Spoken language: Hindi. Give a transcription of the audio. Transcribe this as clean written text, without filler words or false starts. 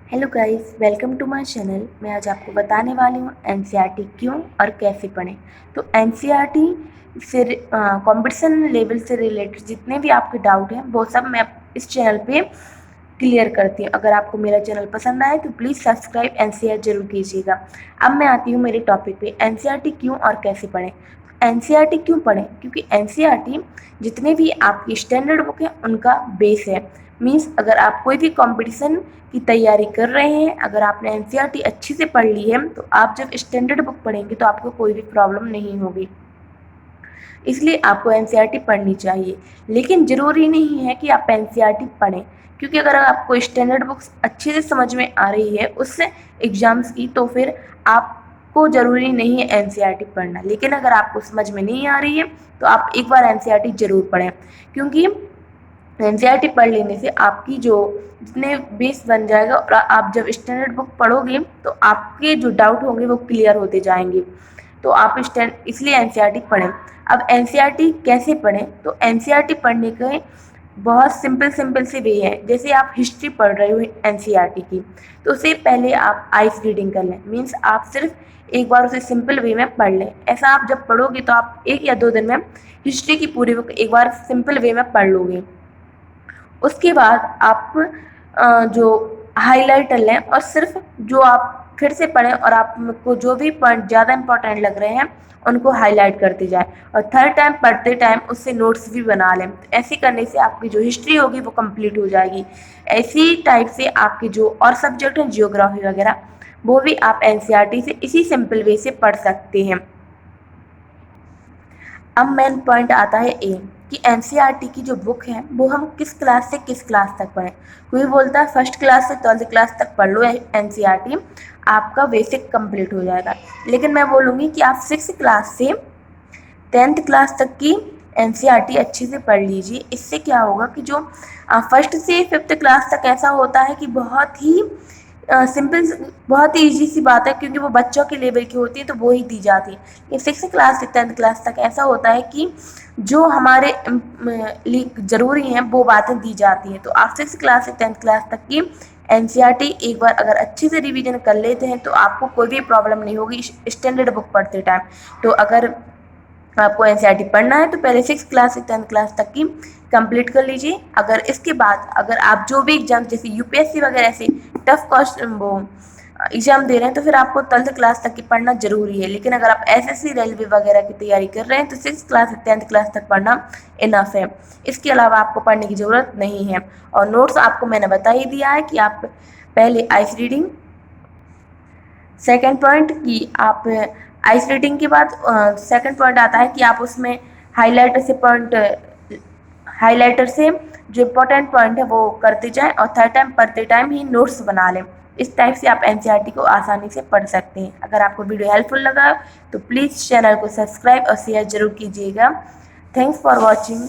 Hello guys, welcome to my channel. मैं आज आपको बताने वाली हूँ एनसीईआरटी क्यों और कैसे पढ़ें। तो एनसीईआरटी से कंपटीशन लेवल से रिलेटेड जितने भी आपके डाउट हैं वो सब मैं इस चैनल पे क्लियर करती हूँ। अगर आपको मेरा चैनल पसंद आए तो प्लीज़ सब्सक्राइब एनसीईआरटी जरूर कीजिएगा। अब मैं आती हूँ मेरे टॉपिक पे, एनसीईआरटी क्यों और कैसे पढ़ें। एनसीईआरटी क्यों पढ़ें? क्योंकि एनसीईआरटी जितने भी आपकी स्टैंडर्ड बुक है उनका बेस है। मीन्स अगर आप कोई भी कंपटीशन की तैयारी कर रहे हैं, अगर आपने एनसीईआरटी अच्छी से पढ़ ली है तो आप जब स्टैंडर्ड बुक पढ़ेंगे तो आपको कोई भी प्रॉब्लम नहीं होगी। इसलिए आपको एनसीईआरटी पढ़नी चाहिए, लेकिन ज़रूरी नहीं है कि आप एनसीईआरटी पढ़ें, क्योंकि अगर आपको स्टैंडर्ड बुक्स अच्छे से समझ में आ रही है उससे एग्ज़ाम्स की, तो फिर आपको ज़रूरी नहीं है एनसीईआरटी पढ़ना। लेकिन अगर आपको समझ में नहीं आ रही है तो आप एक बार एनसीईआरटी ज़रूर पढ़ें, क्योंकि एनसीईआरटी पढ़ लेने से आपकी जो जितने बेस बन जाएगा और आप जब स्टैंडर्ड बुक पढ़ोगे तो आपके जो डाउट होंगे वो क्लियर होते जाएंगे। तो आप इसलिए एनसीईआरटी पढ़ें। अब एनसीईआरटी कैसे पढ़ें? तो एनसीईआरटी पढ़ने के बहुत सिंपल से वे है। जैसे आप हिस्ट्री पढ़ रहे हो एनसीईआरटी की, तो उससे पहले आप आइस रीडिंग कर लें। मीन्स आप सिर्फ एक बार उसे सिंपल वे में पढ़ लें। ऐसा आप जब पढ़ोगे तो आप 1 या 2 दिन में हिस्ट्री की पूरी बुक एक बार सिंपल वे में पढ़ लोगे। उसके बाद आप जो हाइलाइटर लें और सिर्फ जो आप फिर से पढ़ें और आपको जो भी पॉइंट ज़्यादा इंपॉर्टेंट लग रहे हैं उनको हाईलाइट करते जाएं, और थर्ड टाइम पढ़ते टाइम उससे नोट्स भी बना लें। तो ऐसे करने से आपकी जो हिस्ट्री होगी वो कंप्लीट हो जाएगी। ऐसी टाइप से आपके जो और सब्जेक्ट हैं जियोग्राफी वगैरह, वो भी आप एनसीईआरटी से इसी सिंपल वे से पढ़ सकते हैं। अब मेन पॉइंट आता है ए कि एनसीईआरटी की जो बुक है वो हम किस क्लास से किस क्लास तक पढ़ें। कोई बोलता है फर्स्ट क्लास से 12th क्लास तक पढ़ लो एनसीईआरटी, आपका बेसिक कंप्लीट हो जाएगा। लेकिन मैं बोलूँगी कि आप 6th क्लास से 10th क्लास तक की एनसीईआरटी अच्छे से पढ़ लीजिए। इससे क्या होगा कि जो फर्स्ट से 5th क्लास तक ऐसा होता है कि बहुत ही सिंपल, बहुत ही ईजी सी बात है, क्योंकि वो बच्चों के लेवल की होती है तो वो ही दी जाती है। ये 6th क्लास से 10th क्लास तक ऐसा होता है कि जो हमारे लिए ज़रूरी हैं वो बातें दी जाती हैं। तो आप 6th क्लास से 10th क्लास तक की एनसीईआरटी एक बार अगर अच्छे से रिवीजन कर लेते हैं तो आपको कोई भी प्रॉब्लम नहीं होगी स्टैंडर्ड बुक पढ़ते टाइम। तो अगर आपको एनसीईआरटी पढ़ना है तो पहले 6th क्लास से 10th क्लास तक की कंप्लीट कर लीजिए। अगर इसके बाद अगर आप जो भी एग्जाम जैसे यूपीएससी वगैरह ऐसे टफ क्वेश्चन वो एग्जाम दे रहे हैं तो फिर आपको 12th क्लास तक की पढ़ना जरूरी है। लेकिन अगर आप एसएससी रेलवे वगैरह की तैयारी कर रहे हैं तो 6th क्लास से 10th क्लास तक पढ़ना इनफ है। इसके अलावा आपको पढ़ने की ज़रूरत नहीं है। और नोट्स आपको मैंने बता ही दिया है कि आप पहले आइस रीडिंग, सेकेंड पॉइंट कि आप आइस रीडिंग के बाद सेकेंड पॉइंट आता है कि आप उसमें हाइलाइटर से जो इम्पोर्टेंट पॉइंट है वो करते जाएं और थर्ड टाइम पढ़ते टाइम ही नोट्स बना लें। इस टाइप से आप एनसीईआरटी को आसानी से पढ़ सकते हैं। अगर आपको वीडियो हेल्पफुल लगा तो प्लीज़ चैनल को सब्सक्राइब और शेयर जरूर कीजिएगा। Thanks for watching.